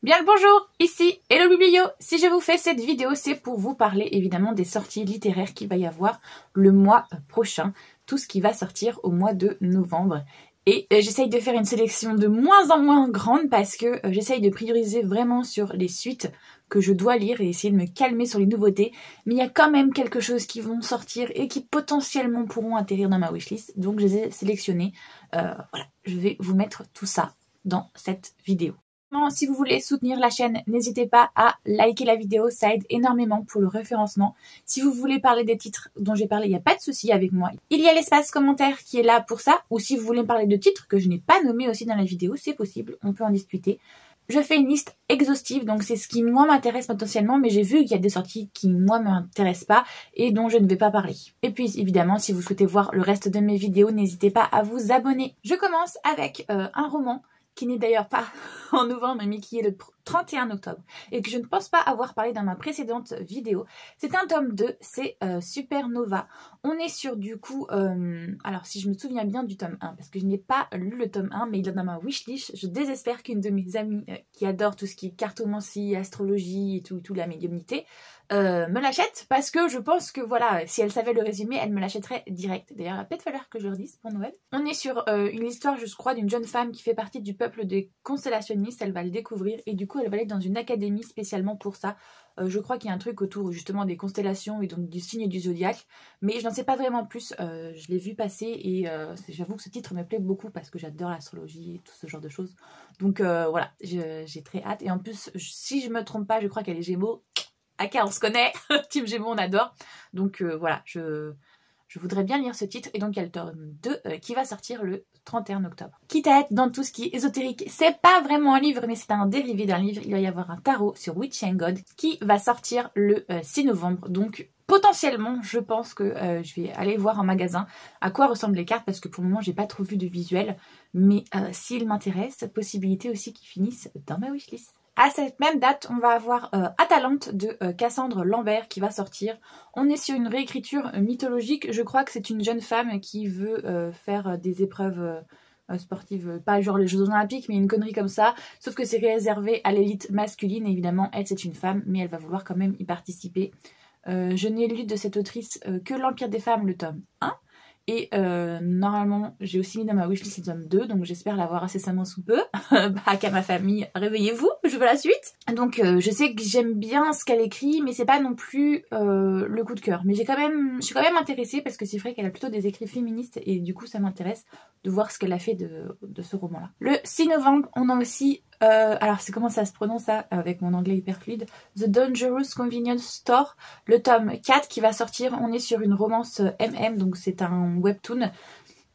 Bien le bonjour, ici Hello Biblio. Si je vous fais cette vidéo, c'est pour vous parler évidemment des sorties littéraires qu'il va y avoir le mois prochain, tout ce qui va sortir au mois de novembre. Et j'essaye de faire une sélection de moins en moins grande parce que j'essaye de prioriser vraiment sur les suites que je dois lire et essayer de me calmer sur les nouveautés. Mais il y a quand même quelque chose qui vont sortir et qui potentiellement pourront atterrir dans ma wishlist. Donc je les ai sélectionnés. Voilà, je vais vous mettre tout ça dans cette vidéo. Si vous voulez soutenir la chaîne, n'hésitez pas à liker la vidéo, ça aide énormément pour le référencement. Si vous voulez parler des titres dont j'ai parlé, il n'y a pas de souci avec moi. Il y a l'espace commentaire qui est là pour ça, ou si vous voulez me parler de titres que je n'ai pas nommés aussi dans la vidéo, c'est possible, on peut en discuter. Je fais une liste exhaustive, donc c'est ce qui moi m'intéresse potentiellement, mais j'ai vu qu'il y a des sorties qui moi m'intéressent pas et dont je ne vais pas parler. Et puis évidemment, si vous souhaitez voir le reste de mes vidéos, n'hésitez pas à vous abonner. Je commence avec un roman qui n'est d'ailleurs pas en novembre, mais qui est le 31 octobre, et que je ne pense pas avoir parlé dans ma précédente vidéo. C'est un tome 2, c'est Supernova. On est sur du coup, alors si je me souviens bien du tome 1, parce que je n'ai pas lu le tome 1, mais il est dans ma wishlist. Je désespère qu'une de mes amies qui adore tout ce qui est cartomancie, astrologie et tout la médiumnité, me l'achète, parce que je pense que voilà, si elle savait le résumé, elle me l'achèterait direct. D'ailleurs, il va peut-être falloir que je le redise pour Noël. On est sur une histoire, je crois, d'une jeune femme qui fait partie du peuple des constellationnistes. Elle va le découvrir et du coup, elle va aller dans une académie spécialement pour ça. Je crois qu'il y a un truc autour justement des constellations et donc du signe du zodiaque, mais je n'en sais pas vraiment plus. Je l'ai vu passer et j'avoue que ce titre me plaît beaucoup parce que j'adore l'astrologie et tout ce genre de choses. Donc voilà, j'ai très hâte. Et en plus, si je me trompe pas, je crois qu'elle est Gémeaux. Aka, on se connaît, Team Gémeaux, on adore. Donc voilà, je voudrais bien lire ce titre. Et donc il y a le tome 2 qui va sortir le 31 octobre. Quitte à être dans tout ce qui est ésotérique, c'est pas vraiment un livre, mais c'est un dérivé d'un livre. Il va y avoir un tarot sur Witch and God qui va sortir le 6 novembre. Donc potentiellement, je pense que je vais aller voir en magasin à quoi ressemblent les cartes, parce que pour le moment, j'ai pas trop vu de visuel. Mais s'il m'intéresse, possibilité aussi qu'ils finissent dans ma wishlist. À cette même date, on va avoir Atalante de Cassandre Lambert qui va sortir. On est sur une réécriture mythologique. Je crois que c'est une jeune femme qui veut faire des épreuves sportives, pas genre les Jeux Olympiques, mais une connerie comme ça. Sauf que c'est réservé à l'élite masculine. Évidemment, elle, c'est une femme, mais elle va vouloir quand même y participer. Je n'ai lu de cette autrice que L'Empire des femmes, le tome 1. Et normalement, j'ai aussi mis dans ma wishlist le tome 2, donc j'espère l'avoir incessamment sous peu. Bac à ma famille, réveillez-vous, je veux la suite. Donc je sais que j'aime bien ce qu'elle écrit, mais c'est pas non plus le coup de cœur. Mais je suis quand même intéressée parce que c'est vrai qu'elle a plutôt des écrits féministes et du coup ça m'intéresse de voir ce qu'elle a fait de ce roman-là. Le 6 novembre, on a aussi... alors c'est comment ça se prononce ça avec mon anglais hyper fluide, The Dangerous Convenience Store, le tome 4 qui va sortir. On est sur une romance MM, donc c'est un webtoon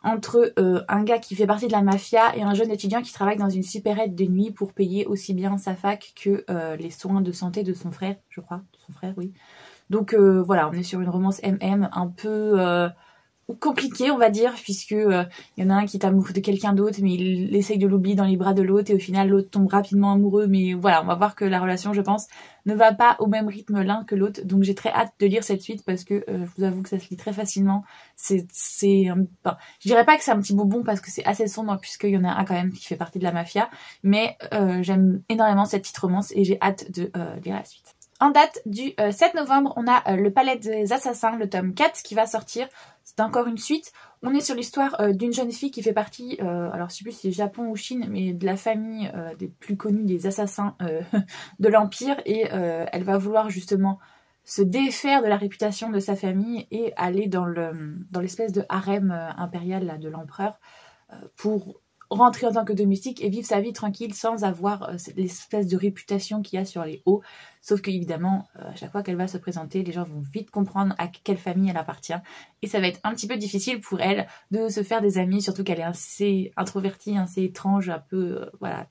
entre un gars qui fait partie de la mafia et un jeune étudiant qui travaille dans une supérette de nuit pour payer aussi bien sa fac que les soins de santé de son frère, je crois, de son frère, oui. Donc voilà, on est sur une romance MM un peu... compliqué, on va dire, puisque y en a un qui est amoureux de quelqu'un d'autre, mais il essaye de l'oublier dans les bras de l'autre, et au final l'autre tombe rapidement amoureux. Mais voilà, on va voir que la relation, je pense, ne va pas au même rythme l'un que l'autre. Donc j'ai très hâte de lire cette suite parce que je vous avoue que ça se lit très facilement. Enfin, je dirais pas que c'est un petit bonbon parce que c'est assez sombre, puisqu'il y en a un quand même qui fait partie de la mafia, mais j'aime énormément cette petite romance et j'ai hâte de lire la suite. En date du 7 novembre, on a le Palais des Assassins, le tome 4 qui va sortir. C'est encore une suite. On est sur l'histoire d'une jeune fille qui fait partie, alors je sais plus si c'est Japon ou Chine, mais de la famille des plus connus des assassins de l'Empire. Et elle va vouloir justement se défaire de la réputation de sa famille et aller dans l'espèce de harem impérial là, de l'empereur pour rentrer en tant que domestique et vivre sa vie tranquille sans avoir l'espèce de réputation qu'il y a sur les hauts. Sauf qu'évidemment, à chaque fois qu'elle va se présenter, les gens vont vite comprendre à quelle famille elle appartient. Et ça va être un petit peu difficile pour elle de se faire des amis, surtout qu'elle est assez introvertie, assez étrange, un peu, voilà,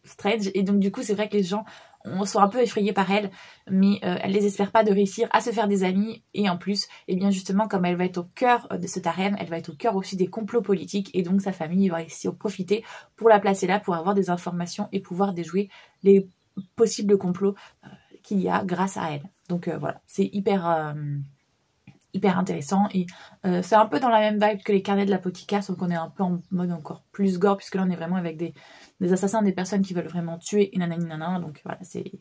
strange. Et donc du coup, c'est vrai que les gens sont un peu effrayés par elle, mais elle les espère pas de réussir à se faire des amis. Et en plus, et bien justement, comme elle va être au cœur de ce harem, elle va être au cœur aussi des complots politiques, et donc sa famille va essayer de profiter pour la placer là, pour avoir des informations et pouvoir déjouer les possibles complots qu'il y a grâce à elle. Donc voilà, c'est hyper hyper intéressant et c'est un peu dans la même vibe que les carnets de l'apothicaire, sauf qu'on est un peu en mode encore plus gore, puisque là on est vraiment avec des assassins, des personnes qui veulent vraiment tuer et nanani nanana, donc voilà, c'est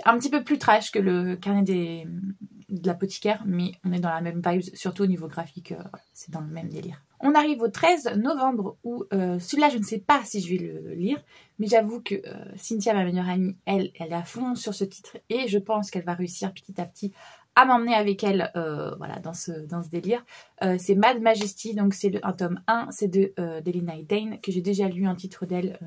un petit peu plus trash que le carnet de l'apothicaire, mais on est dans la même vibe, surtout au niveau graphique, c'est dans le même délire. On arrive au 13 novembre où celui-là je ne sais pas si je vais le lire, mais j'avoue que Cynthia, ma meilleure amie, elle est à fond sur ce titre et je pense qu'elle va réussir petit à petit à m'emmener avec elle voilà, dans ce délire. C'est Mad Majesty, donc c'est un tome 1, c'est de Delina Dane, que j'ai déjà lu un titre d'elle,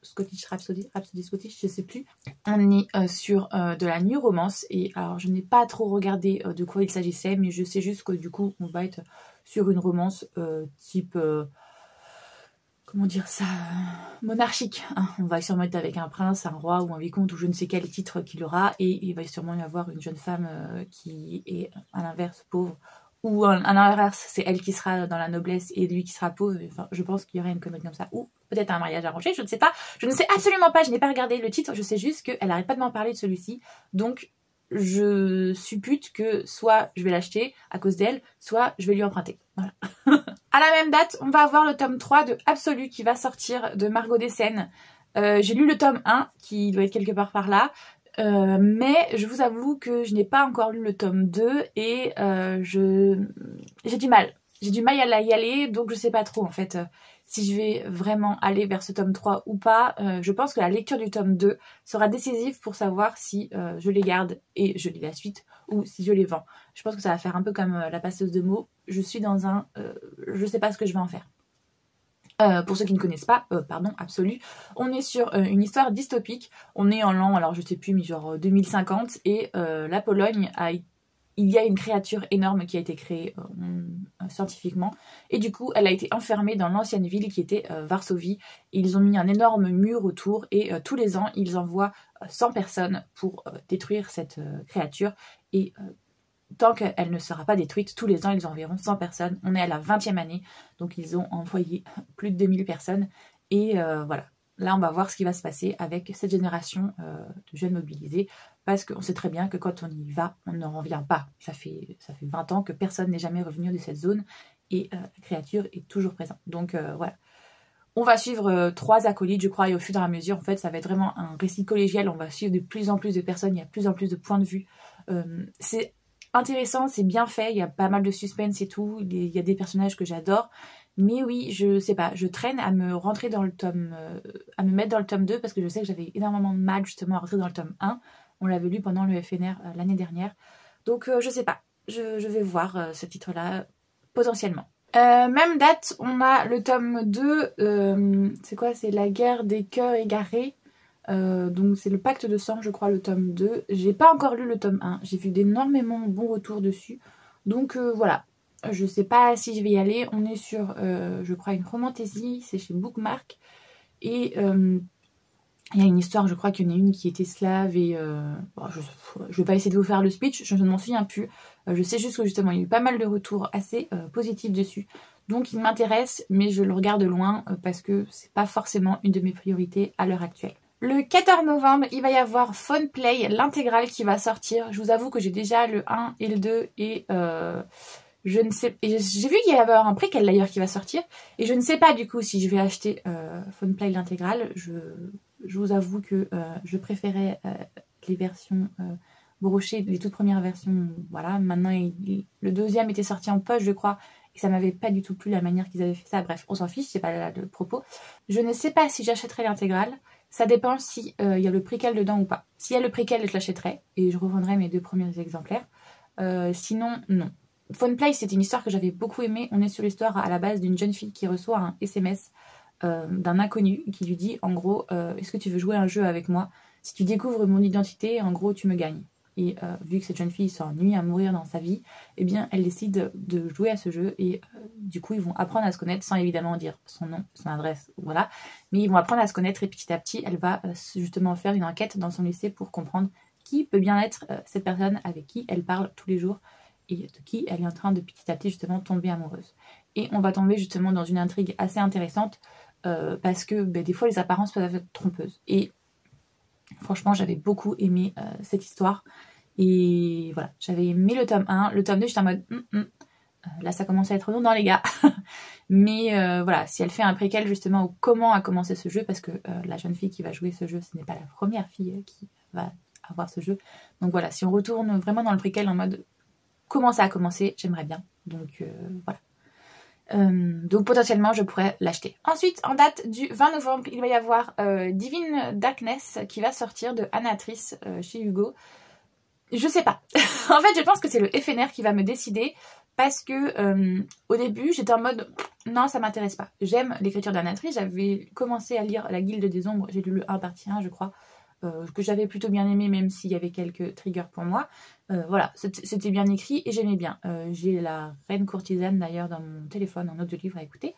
Scottish Rhapsody Scottish, je sais plus. On est sur de la new romance, et alors je n'ai pas trop regardé de quoi il s'agissait, mais je sais juste que du coup on va être sur une romance type... comment dire ça, monarchique, hein. On va sûrement être avec un prince, un roi ou un vicomte ou je ne sais quel titre qu'il aura, et il va sûrement y avoir une jeune femme qui est à l'inverse pauvre, ou à l'inverse c'est elle qui sera dans la noblesse et lui qui sera pauvre. Enfin, je pense qu'il y aurait une connerie comme ça, ou peut-être un mariage arrangé, je ne sais pas, je ne sais absolument pas, je n'ai pas regardé le titre, je sais juste qu'elle n'arrête pas de m'en parler de celui-ci, donc je suppute que soit je vais l'acheter à cause d'elle, soit je vais lui emprunter. Voilà. À la même date, on va avoir le tome 3 de Absolu qui va sortir de Margot Dessen. J'ai lu le tome 1 qui doit être quelque part par là. Mais je vous avoue que je n'ai pas encore lu le tome 2 et j'ai du mal. J'ai du mal à y aller, donc je sais pas trop en fait si je vais vraiment aller vers ce tome 3 ou pas. Je pense que la lecture du tome 2 sera décisive pour savoir si je les garde et je lis la suite ou si je les vends. Je pense que ça va faire un peu comme la passeuse de mots. Je suis dans un... je sais pas ce que je vais en faire. Pour ceux qui ne connaissent pas, pardon, Absolu, on est sur une histoire dystopique. On est en l'an, alors je sais plus, mais genre 2050, et la Pologne il y a une créature énorme qui a été créée scientifiquement, et du coup elle a été enfermée dans l'ancienne ville qui était Varsovie. Ils ont mis un énorme mur autour, et tous les ans ils envoient 100 personnes pour détruire cette créature, et tant qu'elle ne sera pas détruite, tous les ans ils enverront 100 personnes. On est à la 20e année, donc ils ont envoyé plus de 2000 personnes, et voilà. Là, on va voir ce qui va se passer avec cette génération de jeunes mobilisés, parce qu'on sait très bien que quand on y va, on ne revient pas. Ça fait 20 ans que personne n'est jamais revenu de cette zone, et la créature est toujours présente. Donc voilà. On va suivre 3 acolytes, je crois, et au fur et à mesure, en fait, ça va être vraiment un récit collégial. On va suivre de plus en plus de personnes, il y a de plus en plus de points de vue. C'est intéressant, c'est bien fait, il y a pas mal de suspense et tout, il y a des personnages que j'adore. Mais oui, je sais pas, je traîne à me rentrer dans le tome, à me mettre dans le tome 2, parce que je sais que j'avais énormément de mal justement à rentrer dans le tome 1. On l'avait lu pendant le FNR l'année dernière. Donc je sais pas, je vais voir ce titre-là potentiellement. Même date, on a le tome 2, c'est quoi? C'est La guerre des cœurs égarés. Donc c'est le pacte de sang, je crois, le tome 2. J'ai pas encore lu le tome 1, j'ai vu d'énormément bons retours dessus. Donc voilà. Je sais pas si je vais y aller. On est sur, je crois, une romantasy. C'est chez Bookmark. Et il y a une histoire, je crois qu'il y en a une qui est esclave. Et bon, je vais pas essayer de vous faire le speech. Je ne m'en souviens plus. Je sais juste que justement, il y a eu pas mal de retours assez positifs dessus. Donc il m'intéresse, mais je le regarde de loin parce que c'est pas forcément une de mes priorités à l'heure actuelle. Le 14 novembre, il va y avoir Phone Play, l'intégrale qui va sortir. Je vous avoue que j'ai déjà le 1 et le 2 et... je ne sais, j'ai vu qu'il y avait un préquel d'ailleurs qui va sortir, et je ne sais pas du coup si je vais acheter Phone Play l'intégrale. Je vous avoue que je préférais les versions brochées, les toutes premières versions. Voilà, maintenant le deuxième était sorti en poche, je crois, et ça m'avait pas du tout plu la manière qu'ils avaient fait ça. Bref, on s'en fiche, c'est pas là le propos. Je ne sais pas si j'achèterai l'intégrale. Ça dépend si y a le préquel dedans ou pas. S'il y a le préquel, je l'achèterai et je revendrai mes 2 premiers exemplaires. Sinon, non. Phone Play, c'est une histoire que j'avais beaucoup aimée. On est sur l'histoire à la base d'une jeune fille qui reçoit un SMS d'un inconnu qui lui dit en gros est-ce que tu veux jouer à un jeu avec moi? Si tu découvres mon identité, en gros tu me gagnes. Et vu que cette jeune fille s'ennuie à mourir dans sa vie, eh bien elle décide de jouer à ce jeu, et du coup ils vont apprendre à se connaître sans évidemment dire son nom, son adresse, voilà. Mais ils vont apprendre à se connaître, et petit à petit elle va justement faire une enquête dans son lycée pour comprendre qui peut bien être cette personne avec qui elle parle tous les jours, et de qui elle est en train de petit à petit justement tomber amoureuse. Et on va tomber justement dans une intrigue assez intéressante parce que des fois les apparences peuvent être trompeuses. Et franchement j'avais beaucoup aimé cette histoire, Et voilà, j'avais aimé le tome 1. Le tome 2, j'étais en mode là ça commence à être long dans les gars. Mais voilà, si elle fait un préquel justement au comment a commencé ce jeu, parce que la jeune fille qui va jouer ce jeu, ce n'est pas la première fille qui va avoir ce jeu. Donc voilà, si on retourne vraiment dans le préquel en mode comment ça a commencé, j'aimerais bien. Donc voilà. Donc potentiellement je pourrais l'acheter. Ensuite, en date du 20 novembre, il va y avoir Divine Darkness qui va sortir de Anatrice chez Hugo. Je sais pas. En fait, je pense que c'est le FNR qui va me décider parce que au début, j'étais en mode non, ça m'intéresse pas. J'aime l'écriture d'Anatrice. J'avais commencé à lire La Guilde des Ombres. J'ai lu le 1 partie 1, je crois, que j'avais plutôt bien aimé, même s'il y avait quelques triggers pour moi. Voilà, c'était bien écrit et j'aimais bien. J'ai La Reine Courtisane d'ailleurs dans mon téléphone, un autre livre à écouter.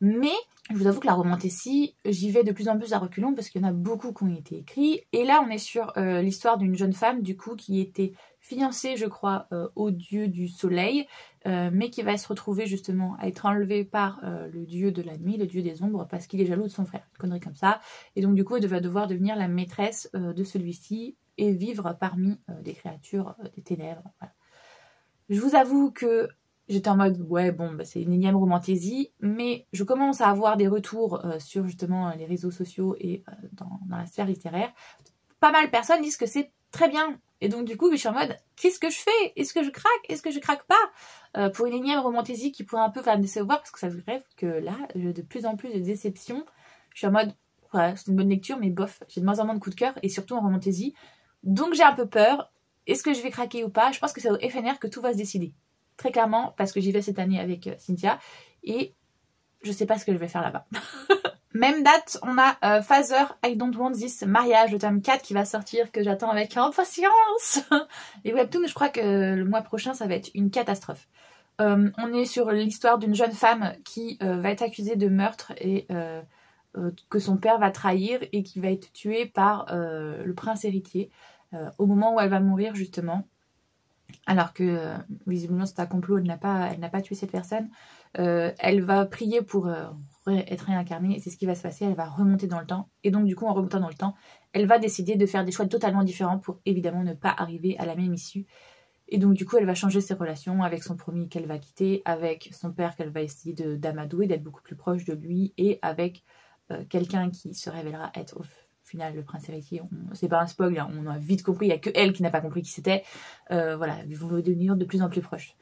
Mais je vous avoue que la romantécie, j'y vais de plus en plus à reculons parce qu'il y en a beaucoup qui ont été écrits. Et là, on est sur l'histoire d'une jeune femme, du coup, qui était fiancée, je crois, au dieu du soleil, mais qui va se retrouver justement à être enlevée par le dieu de la nuit, le dieu des ombres, parce qu'il est jaloux de son frère. Une connerie comme ça. Et donc, du coup, elle va devoir devenir la maîtresse de celui-ci et vivre parmi des créatures des ténèbres. Voilà. Je vous avoue que j'étais en mode, ouais, bon, bah, c'est une énième romantésie, mais je commence à avoir des retours sur justement les réseaux sociaux et dans la sphère littéraire. Pas mal de personnes disent que c'est très bien. Et donc, du coup, je suis en mode, qu'est-ce que je fais? Est-ce que je craque? Est-ce que je craque pas? Pour une énième romantésie qui pourrait un peu faire décevoir, parce que ça vrai que là, j'ai de plus en plus de déceptions. Je suis en mode, ouais, c'est une bonne lecture, mais bof, j'ai de moins en moins de coups de cœur, et surtout en romantésie. Donc, j'ai un peu peur. Est-ce que je vais craquer ou pas? Je pense que c'est au FNR que tout va se décider. Très clairement, parce que j'y vais cette année avec Cynthia, et je sais pas ce que je vais faire là-bas. Même date, on a Father, I Don't Want This, Mariage, le tome 4 qui va sortir, que j'attends avec impatience. Les webtoons, je crois que le mois prochain, ça va être une catastrophe. On est sur l'histoire d'une jeune femme qui va être accusée de meurtre et que son père va trahir et qui va être tuée par le prince héritier au moment où elle va mourir justement. Alors que visiblement c'est un complot, elle n'a pas tué cette personne. Elle va prier pour être réincarnée et c'est ce qui va se passer. Elle va remonter dans le temps et donc du coup en remontant dans le temps, elle va décider de faire des choix totalement différents pour évidemment ne pas arriver à la même issue. Et donc du coup elle va changer ses relations avec son promis qu'elle va quitter, avec son père qu'elle va essayer d'amadouer, d'être beaucoup plus proche de lui et avec quelqu'un qui se révélera être au final le prince héritier. C'est pas un spoil, hein, on a vite compris, il n'y a que elle qui n'a pas compris qui c'était. Voilà, ils vont devenir de plus en plus proches.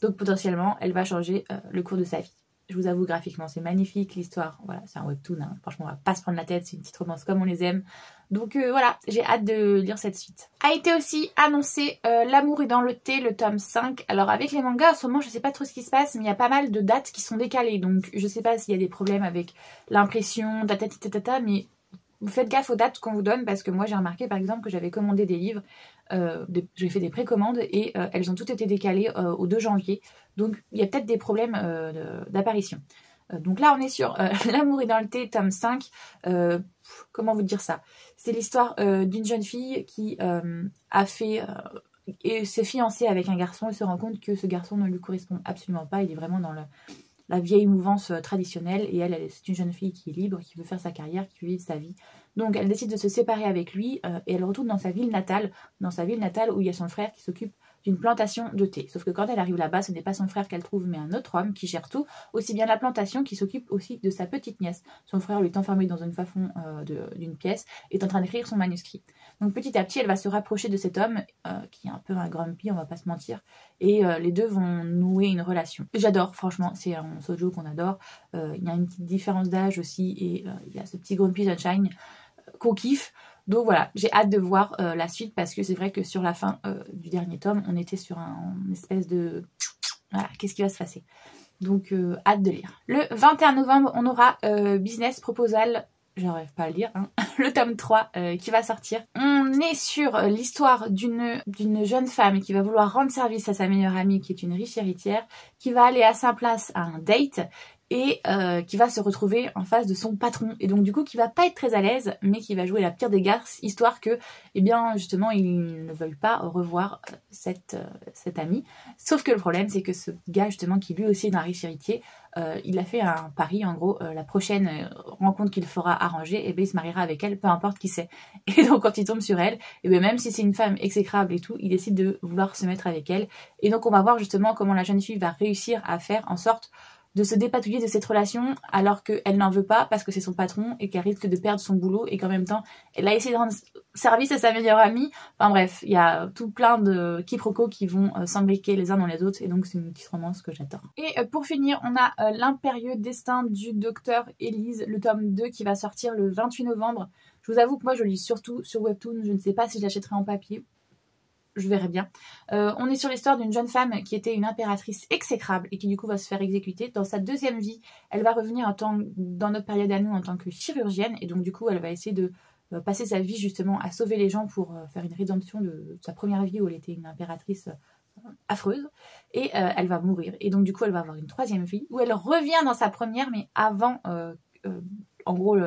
Donc potentiellement, elle va changer le cours de sa vie. Je vous avoue, graphiquement, c'est magnifique, l'histoire. Voilà, c'est un webtoon, hein. Franchement, on va pas se prendre la tête, c'est une petite romance comme on les aime. Donc voilà, j'ai hâte de lire cette suite. A été aussi annoncé L'amour est dans le thé, le tome 5. Alors avec les mangas, en ce moment, je sais pas trop ce qui se passe, mais il y a pas mal de dates qui sont décalées. Donc je sais pas s'il y a des problèmes avec l'impression, mais vous faites gaffe aux dates qu'on vous donne parce que moi j'ai remarqué par exemple que j'avais commandé des livres, j'ai fait des précommandes et elles ont toutes été décalées au 2 janvier. Donc il y a peut-être des problèmes d'apparition. Donc là on est sur L'amour est dans le thé, tome 5. Comment vous dire ça? C'est l'histoire d'une jeune fille qui a fait... et s'est fiancée avec un garçon et se rend compte que ce garçon ne lui correspond absolument pas. Il est vraiment dans la vieille mouvance traditionnelle et elle c'est une jeune fille qui est libre, qui veut faire sa carrière, qui veut vivre sa vie. Donc elle décide de se séparer avec lui et elle retourne dans sa ville natale où il y a son frère qui s'occupe d'une plantation de thé. Sauf que quand elle arrive là-bas, ce n'est pas son frère qu'elle trouve mais un autre homme qui gère tout, aussi bien la plantation, qui s'occupe aussi de sa petite nièce. Son frère lui est enfermé dans une fafon d'une pièce et est en train d'écrire son manuscrit. Donc petit à petit, elle va se rapprocher de cet homme qui est un peu un grumpy, on va pas se mentir, et les deux vont nouer une relation. J'adore, franchement, c'est un shoujo qu'on adore. Il y a une petite différence d'âge aussi et il y a ce petit grumpy sunshine qu'on kiffe. Donc voilà, j'ai hâte de voir la suite parce que c'est vrai que sur la fin du dernier tome, on était sur une espèce de... Voilà, qu'est-ce qui va se passer? Donc hâte de lire. Le 21 novembre, on aura Business Proposal, j'arrive pas à le lire, hein, le tome 3 qui va sortir. On est sur l'histoire d'une jeune femme qui va vouloir rendre service à sa meilleure amie qui est une riche héritière, qui va aller à sa place à un date et qui va se retrouver en face de son patron et donc du coup qui va pas être très à l'aise mais qui va jouer la pire des garces histoire que eh bien justement il ne veuille pas revoir cette amie. Sauf que le problème c'est que ce gars justement qui lui aussi est un riche héritier il a fait un pari, en gros, la prochaine rencontre qu'il fera arranger, et ben il se mariera avec elle, peu importe qui c'est. Et donc quand il tombe sur elle, et ben même si c'est une femme exécrable et tout, il décide de vouloir se mettre avec elle. Et donc on va voir justement comment la jeune fille va réussir à faire en sorte de se dépatouiller de cette relation alors qu'elle n'en veut pas parce que c'est son patron et qu'elle risque de perdre son boulot et qu'en même temps elle a essayé de rendre service à sa meilleure amie. Enfin bref, il y a tout plein de quiproquos qui vont s'imbriquer les uns dans les autres et donc c'est une petite romance que j'adore. Et pour finir, on a l'impérieux destin du docteur Elise, le tome 2 qui va sortir le 28 novembre. Je vous avoue que moi je lis surtout sur Webtoon, je ne sais pas si je l'achèterai en papier. Je verrai bien. On est sur l'histoire d'une jeune femme qui était une impératrice exécrable et qui du coup va se faire exécuter. Dans sa deuxième vie, elle va revenir dans notre période à nous en tant que chirurgienne et donc du coup elle va essayer de passer sa vie justement à sauver les gens pour faire une rédemption de sa première vie où elle était une impératrice affreuse et elle va mourir. Et donc du coup elle va avoir une troisième vie où elle revient dans sa première mais avant en gros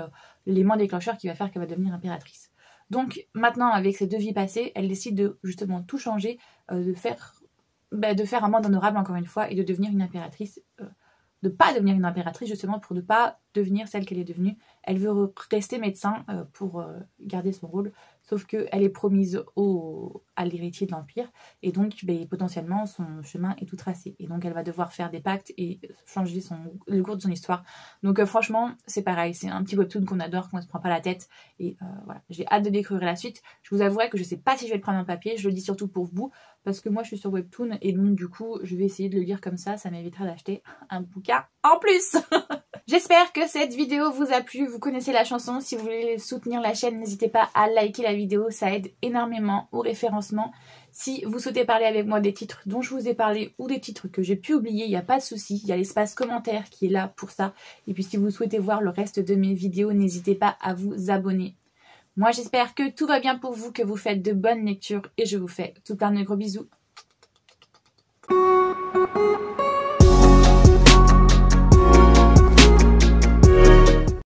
l'élément déclencheur qui va faire qu'elle va devenir impératrice. Donc maintenant avec ces deux vies passées, elle décide de justement tout changer, de faire un monde honorable encore une fois et de devenir une impératrice, de pas devenir une impératrice justement pour ne pas devenir celle qu'elle est devenue. Elle veut rester médecin pour garder son rôle, sauf qu'elle est promise à l'héritier de l'Empire et donc potentiellement son chemin est tout tracé. Et donc elle va devoir faire des pactes et changer le cours de son histoire. Donc franchement c'est pareil, c'est un petit webtoon qu'on adore, qu'on ne se prend pas la tête et voilà, j'ai hâte de découvrir la suite. Je vous avouerai que je sais pas si je vais le prendre en papier, je le dis surtout pour vous parce que moi je suis sur Webtoon et donc du coup je vais essayer de le lire comme ça m'évitera d'acheter un bouquin en plus. J'espère que cette vidéo vous a plu, vous connaissez la chanson, si vous voulez soutenir la chaîne n'hésitez pas à liker la vidéo, ça aide énormément au référencement. Si vous souhaitez parler avec moi des titres dont je vous ai parlé ou des titres que j'ai pu oublier, il n'y a pas de souci, il y a l'espace commentaire qui est là pour ça. Et puis si vous souhaitez voir le reste de mes vidéos, n'hésitez pas à vous abonner. Moi j'espère que tout va bien pour vous, que vous faites de bonnes lectures et je vous fais tout plein de gros bisous.